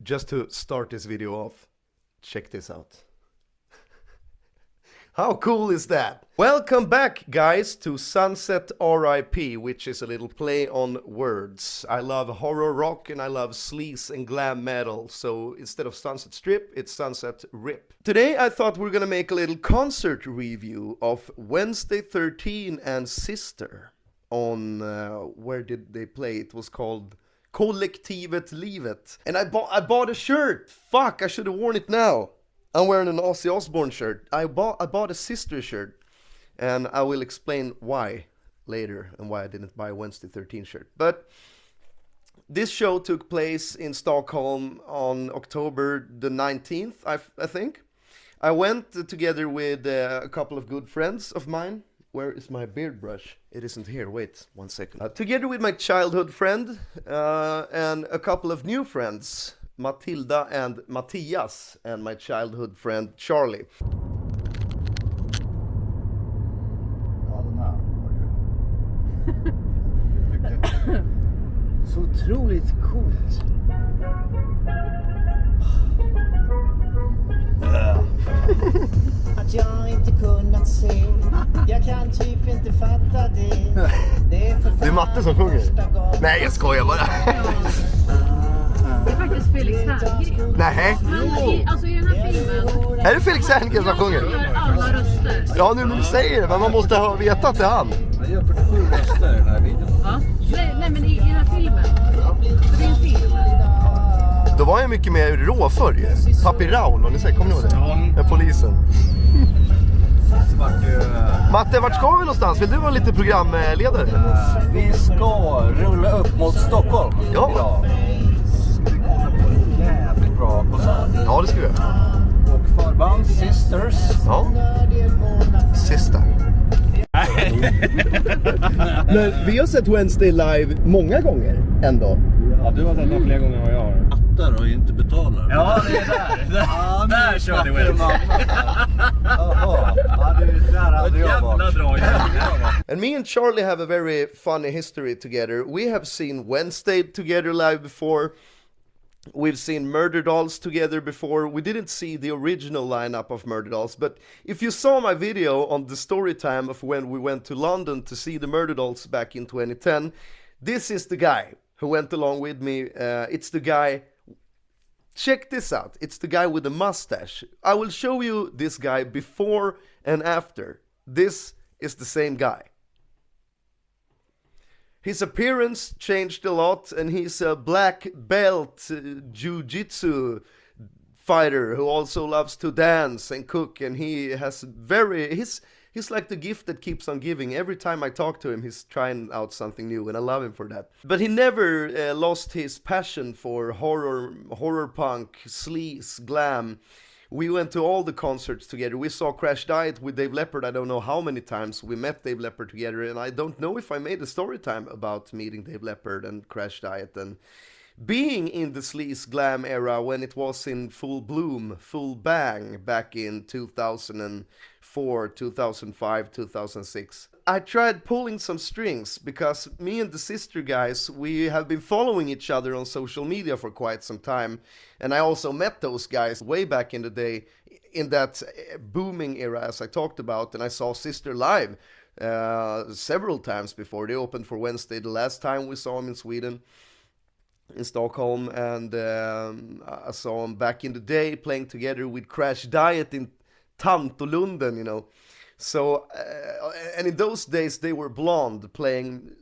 Just to start this video off, check this out. How cool is that? Welcome back, guys, to Sunset RIP, which is a little play on words. I love horror rock and I love sleaze and glam metal, so instead of Sunset Strip, it's Sunset RIP. Today I thought we were gonna make a little concert review of Wednesday 13 and Sister on, where did they play? It was called Kollektivet Livet. And I bought a shirt. Fuck, I should have worn it now. I'm wearing an Ozzy Osbourne shirt. I bought a Sister shirt. And I will explain why later and why I didn't buy a Wednesday 13 shirt. But this show took place in Stockholm on October the 19th, I think. I went together with a couple of good friends of mine. Where is my beard brush? It isn't here. Wait 1 second. Together with my childhood friend and a couple of new friends, Matilda and Matthias, and my childhood friend Charlie. Ja, den här var ju... Så otroligt coolt. Att jag inte kunnat se. Jag kan typ inte fatta det. Det är för Det är Matte som sjunger. Nej, jag skojar bara. Det är faktiskt Felix Herngren. Nej. Alltså i den här filmen. Är det Felix Herngren som sjunger? Gör alla röster. Ja, nu när du säger det, men man måste ha vetat att det är han. Jag gör 47 röster i den här videon. Ja. Nej, men i den här filmen. Så det är en film. Då var jag mycket mer rå förr ju. Papi Raul, har ni sett? Kommer ni ihåg det? Ja. Med polisen. Så vart det... Matte, vart ska vi någonstans? Vill du vara lite programledare? Vi ska rulla upp mot Stockholm Ja. idag. Vi kommer på en jävligt bra konsert. Ja, det ska vi göra. Och förband Sisters. Ja. Sista. Men vi har sett Wednesday live många gånger ändå. Ja, du har sett den fler gånger än vad jag har. Fattar och inte betalar. Ja, det är där. Ja, Där kör ni väl. Jaha, ja, det där hade jag varit. drag. And me and Charlie have a very funny history together. We have seen Wednesday together live before. We've seen Murder Dolls together before. We didn't see the original lineup of Murder Dolls, but if you saw my video on the story time of when we went to London to see the Murder Dolls back in 2010, this is the guy who went along with me. It's the guy, check this out, it's the guy with the mustache. I will show you this guy before and after. This is the same guy. His appearance changed a lot, and he's a black belt jiu-jitsu fighter who also loves to dance and cook, and he has he's like the gift that keeps on giving. Every time I talk to him, he's trying out something new, and I love him for that. But he never lost his passion for horror punk, sleaze, glam. We went to all the concerts together. We saw Crash Diet with Dave Leppard. I don't know how many times we met Dave Leppard together, and I don't know if I made a story time about meeting Dave Leppard and Crash Diet and being in the sleaze glam era when it was in full bloom, full bang back in 2004, 2005, 2006. I tried pulling some strings because me and the Sister guys, we have been following each other on social media for quite some time, and I also met those guys way back in the day in that booming era as I talked about, and I saw Sister live several times before. They opened for Wednesday the last time we saw them in Sweden, in Stockholm, and I saw them back in the day playing together with Crash Diet in Tantolunden, you know. So, and in those days they were blonde, playing,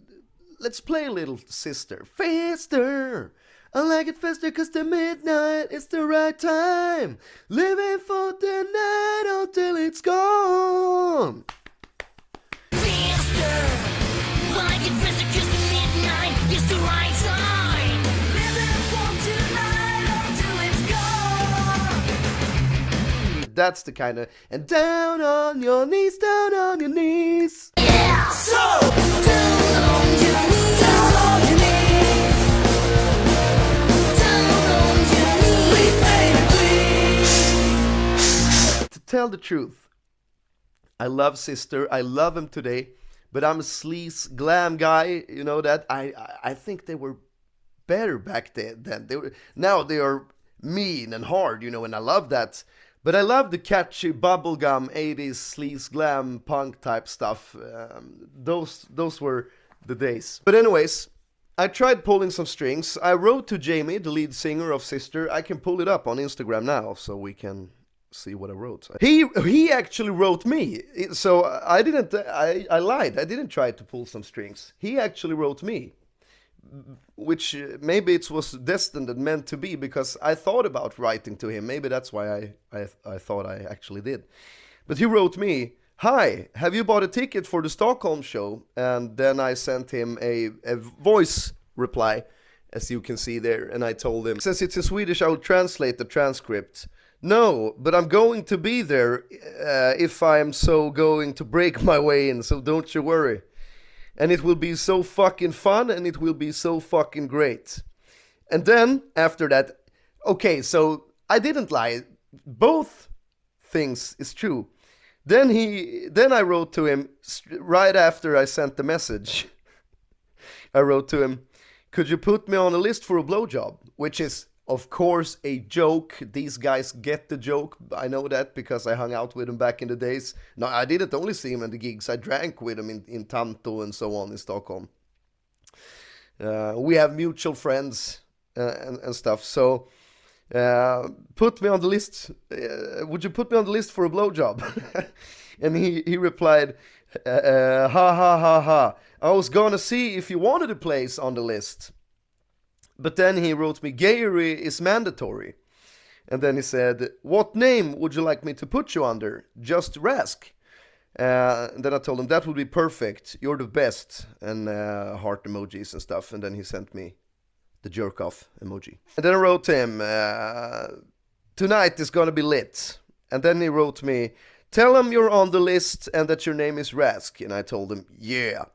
let's play a little Sister. Faster, I like it faster cause the midnight is the right time. Living for the night until it's gone. Faster, I like it faster cause the midnight is the right time. Living for tonight until it's gone. That's the kind of, and down on your knees, down on your knees. Yeah! So, down on your knees, down on your knees. Down on your knees. Please, baby, please. To tell the truth, I love Sister, I love him today, but I'm a sleaze glam guy, you know that. I think they were better back then. Now they are mean and hard, you know, and I love that. But I love the catchy bubblegum 80s sleaze glam punk type stuff. Those were the days. But anyways, I tried pulling some strings. I wrote to Jamie, the lead singer of Sister. I can pull it up on Instagram now so we can see what I wrote. He actually wrote me. So I lied. I didn't try to pull some strings. He actually wrote me. Which maybe it was destined and meant to be, because I thought about writing to him. Maybe that's why I thought I actually did. But he wrote me, "Hi, have you bought a ticket for the Stockholm show?" And then I sent him a voice reply, as you can see there. And I told him, since it's in Swedish, I will translate the transcript. "No, but I'm going to be there if I'm so going to break my way in, so don't you worry. And it will be so fucking fun, and it will be so fucking great." And then, after that, okay, so I didn't lie. Both things is true. Then I wrote to him, right after I sent the message, I wrote to him, "Could you put me on a list for a blowjob?" Which is, of course, a joke. These guys get the joke. I know that because I hung out with him back in the days. No, I didn't only see him at the gigs. I drank with him in Tanto and so on in Stockholm. We have mutual friends and stuff. So, put me on the list. Would you put me on the list for a blowjob? And he replied, "Ha ha ha ha. I was gonna see if you wanted a place on the list." But then he wrote me, "Gayry is mandatory." And then he said, "What name would you like me to put you under? Just Rask." And then I told him, "That would be perfect. You're the best." And heart emojis and stuff. And then he sent me the jerk off emoji. And then I wrote him, "Tonight is gonna be lit." And then he wrote me, "Tell him you're on the list and that your name is Rask." And I told him, "Yeah."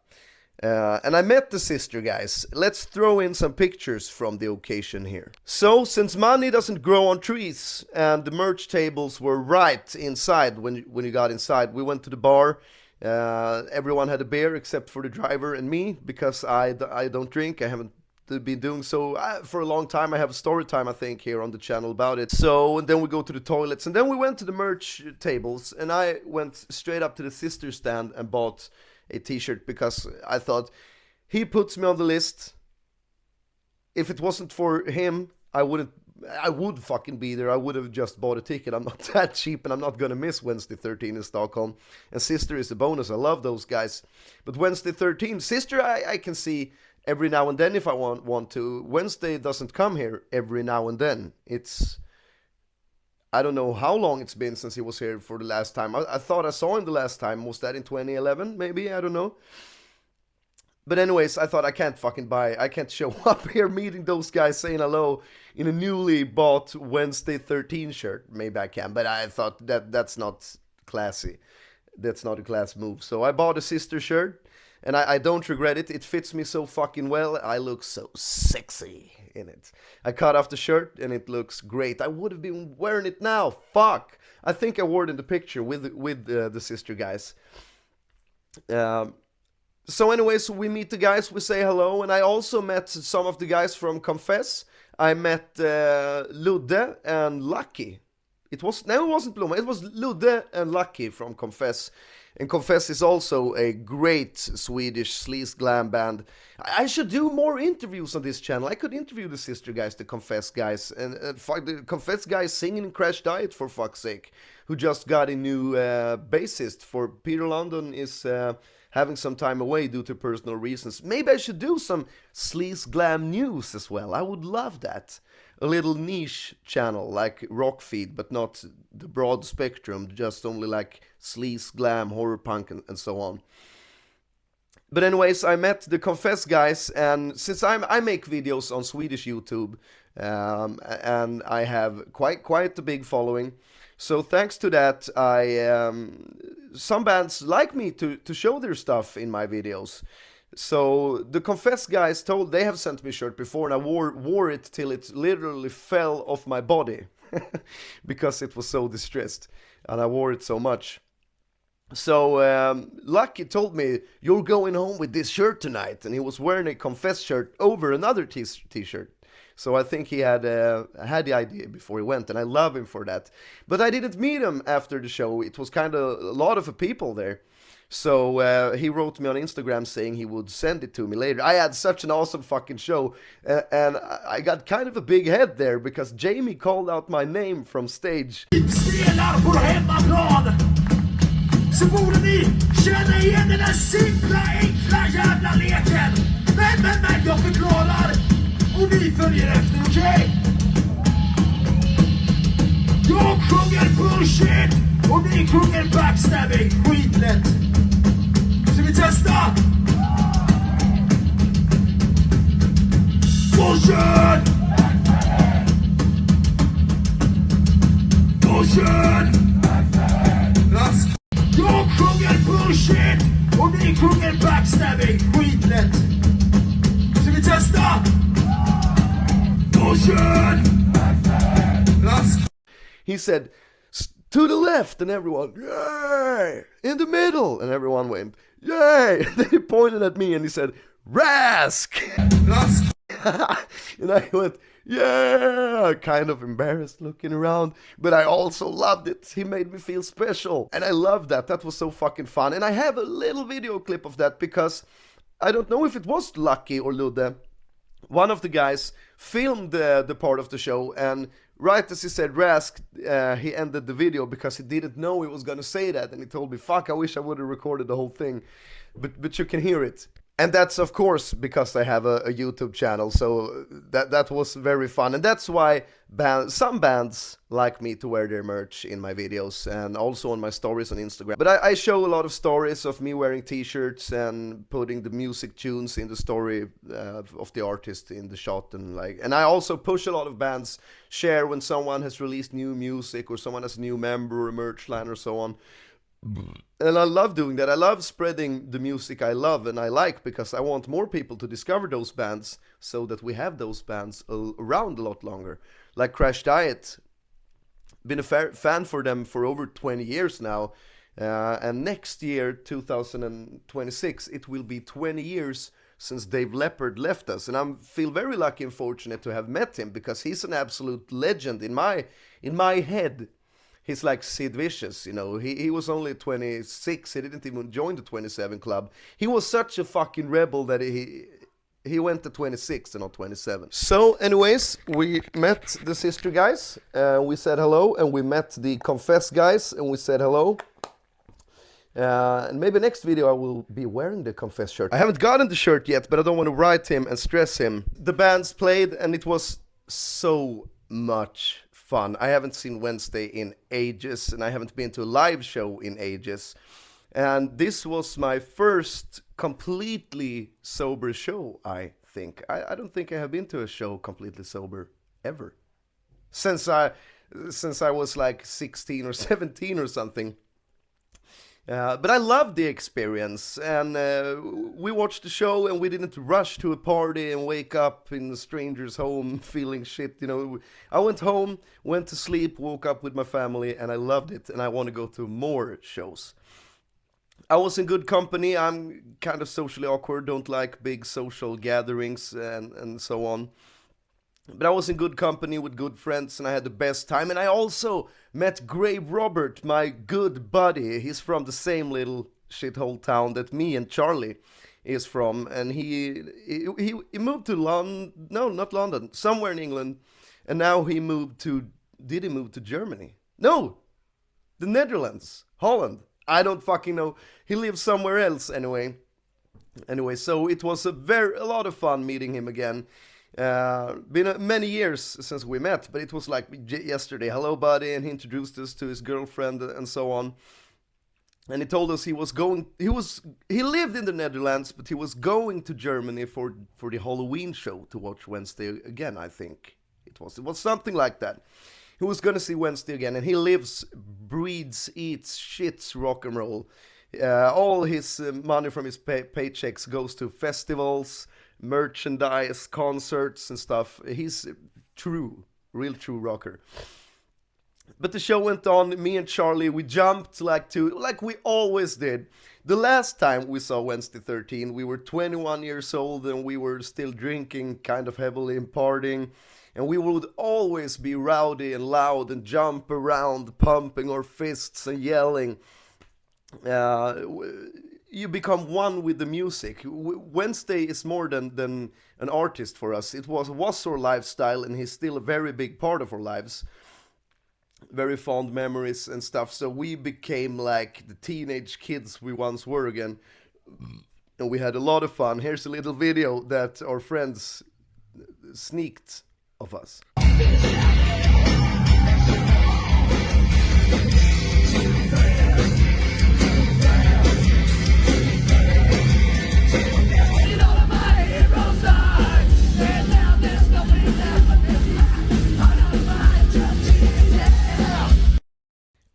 And I met the Sister guys. Let's throw in some pictures from the occasion here. So, since money doesn't grow on trees, and the merch tables were right inside when you got inside, we went to the bar. Everyone had a beer except for the driver and me, because I don't drink. I haven't been doing so for a long time. I have a story time, I think, here on the channel about it. So, and then we go to the toilets, and then we went to the merch tables, and I went straight up to the Sister stand and bought a t-shirt, because I thought, he puts me on the list. If it wasn't for him, I would fucking be there. I would have just bought a ticket. I'm not that cheap, and I'm not gonna miss Wednesday 13 in Stockholm. And Sister is a bonus. I love those guys. But Wednesday 13, Sister I can see every now and then if I want to. Wednesday doesn't come here every now and then. I don't know how long it's been since he was here for the last time. I thought I saw him the last time. Was that in 2011? Maybe? I don't know. But anyways, I thought I can't show up here meeting those guys, saying hello in a newly bought Wednesday 13 shirt. Maybe I can, but I thought that's not classy. That's not a class move. So I bought a Sister shirt, and I don't regret it. It fits me so fucking well. I look so sexy in it. I cut off the shirt and it looks great. I would have been wearing it now. Fuck. I think I wore it in the picture with the Sister guys. So anyways, we meet the guys, we say hello, and I also met some of the guys from Confess. I met Ludde and Lucky. It wasn't Blomma, it was Ludde and Lucky from Confess. And Confess is also a great Swedish sleaze glam band. I should do more interviews on this channel. I could interview the Sister guys, the Confess guys, and the Confess guys singing in Crash Diet, for fuck's sake, who just got a new bassist. For Peter London is having some time away due to personal reasons. Maybe I should do some sleaze glam news as well. I would love that. A little niche channel like Rockfeed, but not the broad spectrum, just only like sleaze, glam, horror punk, and so on. But anyways, I met the Confess guys, and since I make videos on Swedish YouTube, and I have quite a big following, so thanks to that, some bands like me to show their stuff in my videos. So the Confess guys they have sent me a shirt before, and I wore it till it literally fell off my body because it was so distressed, and I wore it so much. So Lucky told me, "You're going home with this shirt tonight," and he was wearing a Confess shirt over another t-shirt. So I think he had the idea before he went, and I love him for that. But I didn't meet him after the show. It was kind of a lot of people there. So he wrote me on Instagram saying he would send it to me later. I had such an awesome fucking show, and I got kind of a big head there because Jamie called out my name from stage. Spelar på hemmaplan så borde ni känna igen den här simpla, enkla jävla leken. Men, jag förklarar och ni följer efter, okej? Jag sjunger bullshit och ni sjunger backstabbing, skitlätt. Ska vi testa? Bullshit! Bullshit! Rask! Jag sjunger bullshit och ni sjunger backstabbing, skitlätt. Ska vi testa? Bullshit! Rask! He said, to the left, and everyone, yay! In the middle, and everyone went, yay! And then he pointed at me and he said, Rask! Rask! And I went, yeah, kind of embarrassed looking around, but I also loved it. He made me feel special, and I loved that. That was so fucking fun. And I have a little video clip of that because I don't know if it was Lucky or Ludde. One of the guys filmed the part of the show, and right as he said Rask, he ended the video because he didn't know he was gonna say that, and he told me, fuck, I wish I would have recorded the whole thing, but you can hear it. And that's of course because I have a YouTube channel, so that was very fun, and that's why some bands like me to wear their merch in my videos and also on my stories on Instagram. But I show a lot of stories of me wearing t-shirts and putting the music tunes in the story of the artist in the shot, and I also push a lot of bands, share when someone has released new music or someone has a new member or a merch line or so on. And I love doing that. I love spreading the music I love and I like, because I want more people to discover those bands so that we have those bands around a lot longer. Like Crash Diet, been a fan for them for over 20 years now, and next year, 2026, it will be 20 years since Dave Leppard left us, and I feel very lucky and fortunate to have met him, because he's an absolute legend in my head. He's like Sid Vicious, you know. He was only 26. He didn't even join the 27 club. He was such a fucking rebel that he went to 26 and not 27. So anyways, we met the Sister guys. We said hello, and we met the Confess guys, and we said hello. And maybe next video I will be wearing the Confess shirt. I haven't gotten the shirt yet, but I don't want to write him and stress him. The bands played, and it was so much fun. I haven't seen Wednesday in ages, and I haven't been to a live show in ages. And this was my first completely sober show, I think. I don't think I have been to a show completely sober ever. Since I was like 16 or 17 or something. But I loved the experience, and we watched the show, and we didn't rush to a party and wake up in a stranger's home feeling shit, you know. I went home, went to sleep, woke up with my family, and I loved it, and I want to go to more shows. I was in good company. I'm kind of socially awkward, don't like big social gatherings and so on. But I was in good company with good friends, and I had the best time. And I also met Grave Robert, my good buddy. He's from the same little shithole town that me and Charlie is from. And he moved to London, no, not London, somewhere in England. And now he moved to, did he move to Germany? No, the Netherlands, Holland. I don't fucking know. He lives somewhere else anyway. Anyway, so it was a lot of fun meeting him again. Been many years since we met, but it was like yesterday. Hello, buddy, and he introduced us to his girlfriend and so on. And he told us he lived in the Netherlands, but he was going to Germany for the Halloween show to watch Wednesday again. I think it was something like that. He was gonna see Wednesday again, and he lives, breathes, eats, shits rock and roll. All his money from his paychecks goes to festivals, merchandise, concerts and stuff. He's real true rocker. But the show went on, me and Charlie, we jumped like we always did. The last time we saw Wednesday 13, we were 21 years old and we were still drinking kind of heavily and partying. And we would always be rowdy and loud and jump around, pumping our fists and yelling. You become one with the music. Wednesday is more than an artist for us. It was our lifestyle, and he's still a very big part of our lives. Very fond memories and stuff. So we became like the teenage kids we once were again. And we had a lot of fun. Here's a little video that our friends sneaked of us.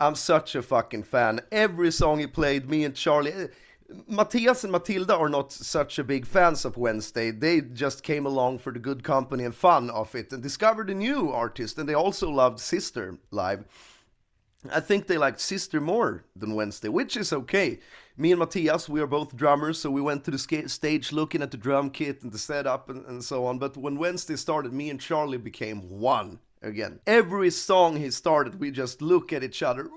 I'm such a fucking fan. Every song he played, me and Charlie... Matthias and Matilda are not such a big fans of Wednesday. They just came along for the good company and fun of it and discovered a new artist, and they also loved Sister live. I think they liked Sister more than Wednesday, which is okay. Me and Matthias, we are both drummers, so we went to the stage looking at the drum kit and the setup and so on. But when Wednesday started, me and Charlie became one again. Every song he started, we just look at each other,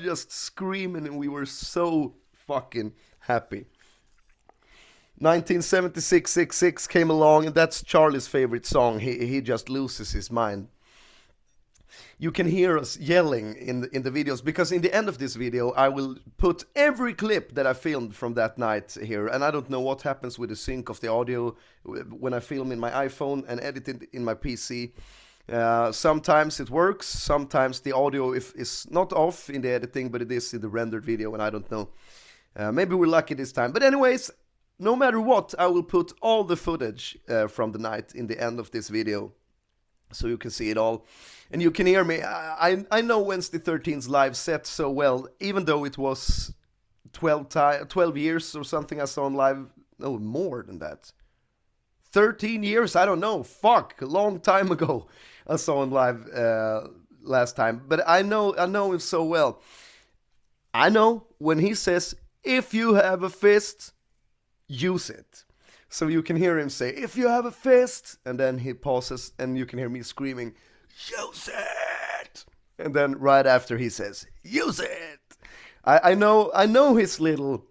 just screaming, and we were so fucking happy. 1976 came along, and that's Charlie's favorite song. He just loses his mind. You can hear us yelling in the videos, because in the end of this video I will put every clip that I filmed from that night here, and I don't know what happens with the sync of the audio when I film in my iPhone and edit it in my PC. Sometimes it works, sometimes the audio is not off in the editing, but it is in the rendered video, and I don't know. Maybe we're lucky this time. But anyways, no matter what, I will put all the footage from the night in the end of this video, so you can see it all. And you can hear me. I know Wednesday 13's live set so well, even though it was 12 years or something I saw him live. No, more than that. 13 years? I don't know. Fuck, a long time ago I saw him live last time. But I know him so well. I know when he says, if you have a fist, use it. So you can hear him say, if you have a fist, and then he pauses, and you can hear me screaming, use it! And then right after he says, use it! I know his little...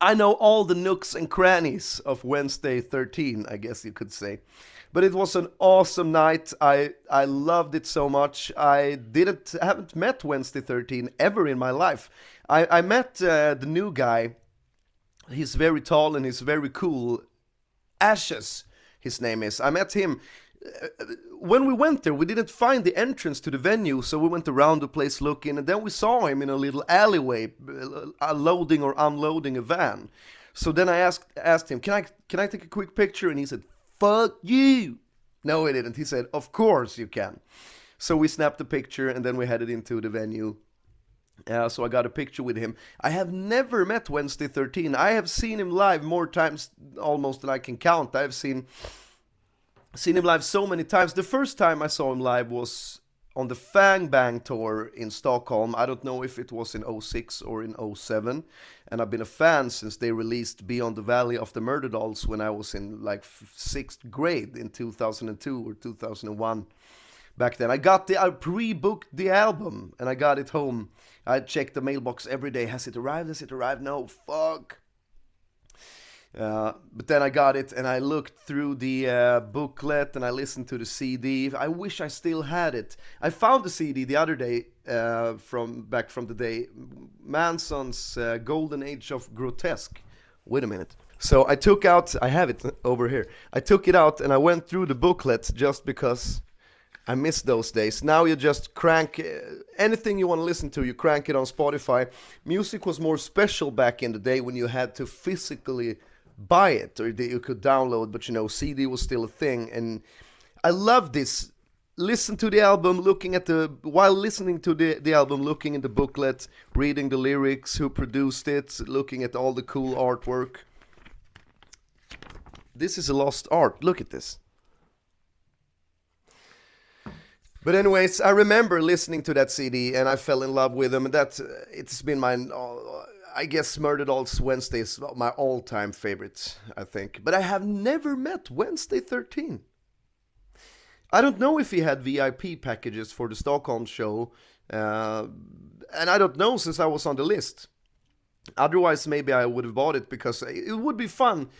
I know all the nooks and crannies of Wednesday 13, I guess you could say. But it was an awesome night. I loved it so much. I haven't met Wednesday 13 ever in my life. I met the new guy. He's very tall and he's very cool. Ashes, his name is. I met him. When we went there, we didn't find the entrance to the venue, so we went around the place looking, and then we saw him in a little alleyway, loading or unloading a van. So then I asked him, can I take a quick picture? And he said, fuck you. No, he didn't. He said, of course you can. So we snapped a picture, and then we headed into the venue. So I got a picture with him. I have never met Wednesday 13. I have seen him live more times almost than I can count. I've seen him live so many times. The first time I saw him live was on the Fang Bang tour in Stockholm. I don't know if it was in 06 or in 07. And I've been a fan since they released Beyond the Valley of the Murder Dolls when I was in like 6th grade in 2002 or 2001. Back then, I pre-booked the album and I got it home. I checked the mailbox every day. Has it arrived? Has it arrived? No, fuck. But then I got it and I looked through the booklet and I listened to the CD. I wish I still had it. I found the CD the other day from the day, Manson's Golden Age of Grotesque. Wait a minute. So I have it over here. I took it out and I went through the booklet just because I miss those days. Now you just crank anything you want to listen to, you crank it on Spotify. Music was more special back in the day when you had to physically buy it or you could download, but CD was still a thing. And I love this. Listen to the album, while listening to the album, looking in the booklet, reading the lyrics, who produced it, looking at all the cool artwork. This is a lost art. Look at this. But anyways, I remember listening to that CD and I fell in love with him. And it's been my, I guess, Murder Dolls Wednesday is my all-time favorite, I think. But I have never met Wednesday 13. I don't know if he had VIP packages for the Stockholm show, and I don't know since I was on the list. Otherwise, maybe I would have bought it because it would be fun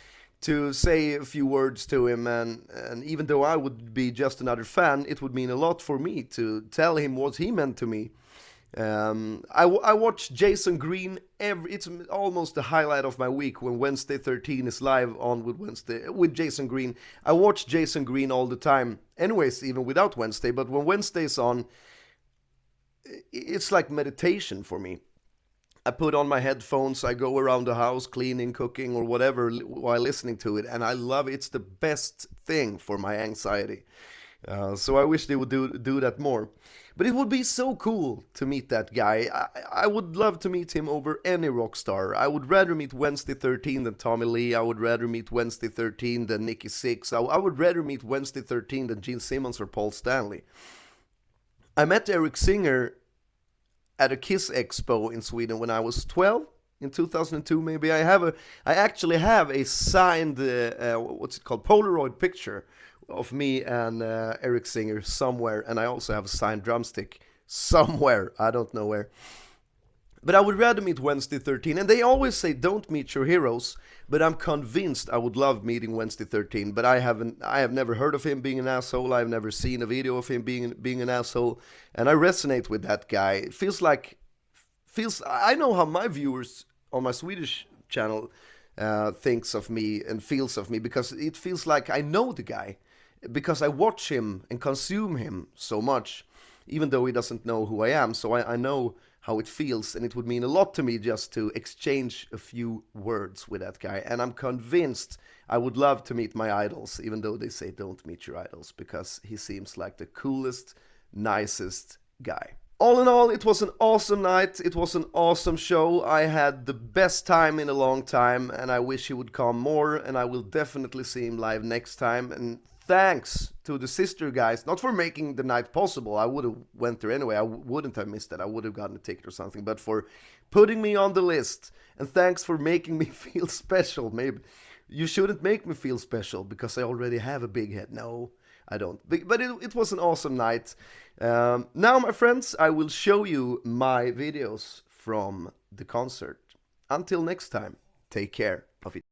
to say a few words to him, and even though I would be just another fan, it would mean a lot for me to tell him what he meant to me. I watch Jason Green it's almost the highlight of my week when Wednesday 13 is live on with Jason Green. I watch Jason Green all the time, anyways, even without Wednesday, but when Wednesday's on, it's like meditation for me. I put on my headphones, I go around the house cleaning, cooking, or whatever while listening to it, and I love it. It's the best thing for my anxiety. So I wish they would do that more. But it would be so cool to meet that guy. I would love to meet him over any rock star. I would rather meet Wednesday 13 than Tommy Lee. I would rather meet Wednesday 13 than Nikki Sixx. I would rather meet Wednesday 13 than Gene Simmons or Paul Stanley. I met Eric Singer at a Kiss Expo in Sweden when I was 12, in 2002 maybe. I actually have a signed, what's it called, Polaroid picture of me and Eric Singer somewhere, and I also have a signed drumstick somewhere, I don't know where. But I would rather meet Wednesday 13, and they always say don't meet your heroes, but I'm convinced I would love meeting Wednesday 13, but I have never heard of him being an asshole, I've never seen a video of him being an asshole, and I resonate with that guy. It feels, I know how my viewers on my Swedish channel thinks of me and feels of me, because it feels like I know the guy, because I watch him and consume him so much, even though he doesn't know who I am, so I know how it feels, and it would mean a lot to me just to exchange a few words with that guy. And I'm convinced I would love to meet my idols, even though they say don't meet your idols, because he seems like the coolest, nicest guy. All in all, it was an awesome night, it was an awesome show, I had the best time in a long time, and I wish he would come more, and I will definitely see him live next time. And thanks to the Sister guys, not for making the night possible, I would have went there anyway, I wouldn't have missed that, I would have gotten a ticket or something, but for putting me on the list, and thanks for making me feel special. Maybe you shouldn't make me feel special, because I already have a big head. No, I don't. But it was an awesome night. Now, my friends, I will show you my videos from the concert. Until next time, take care of it.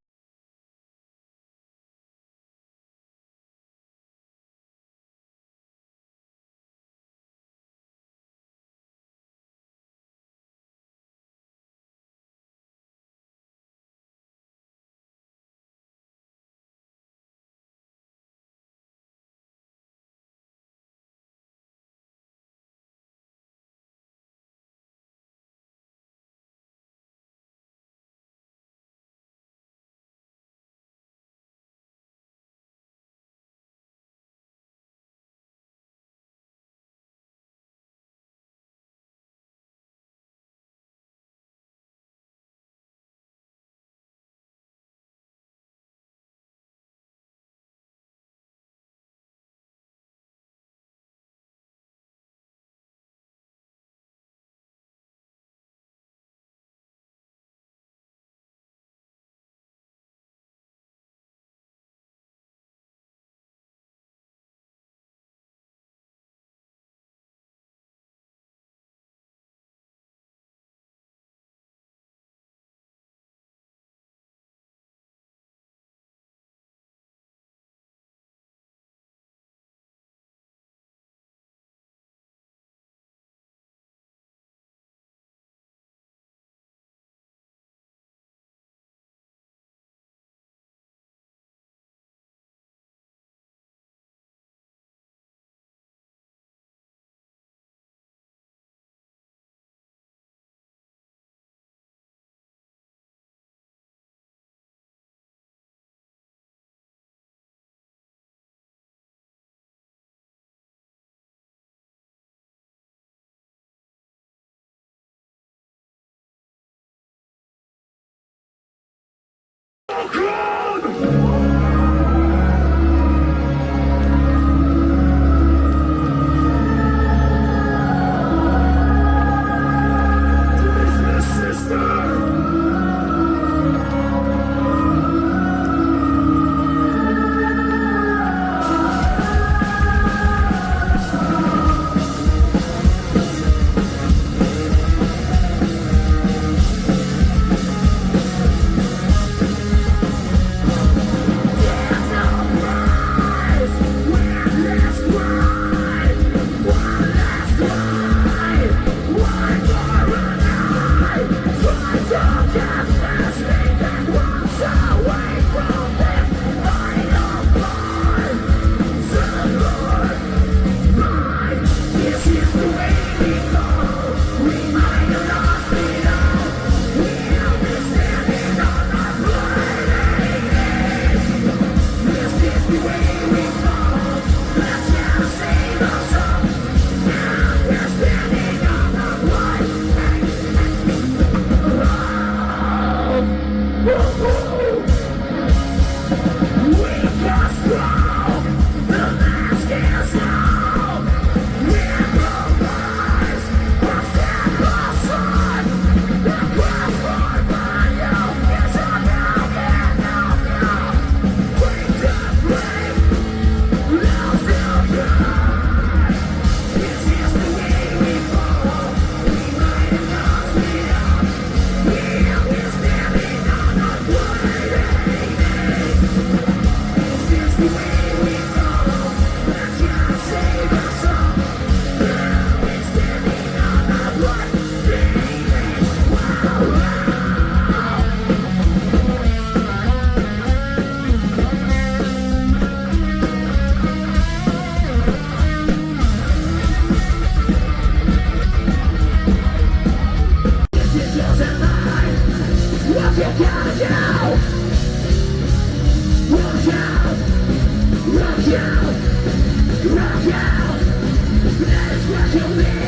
kill me.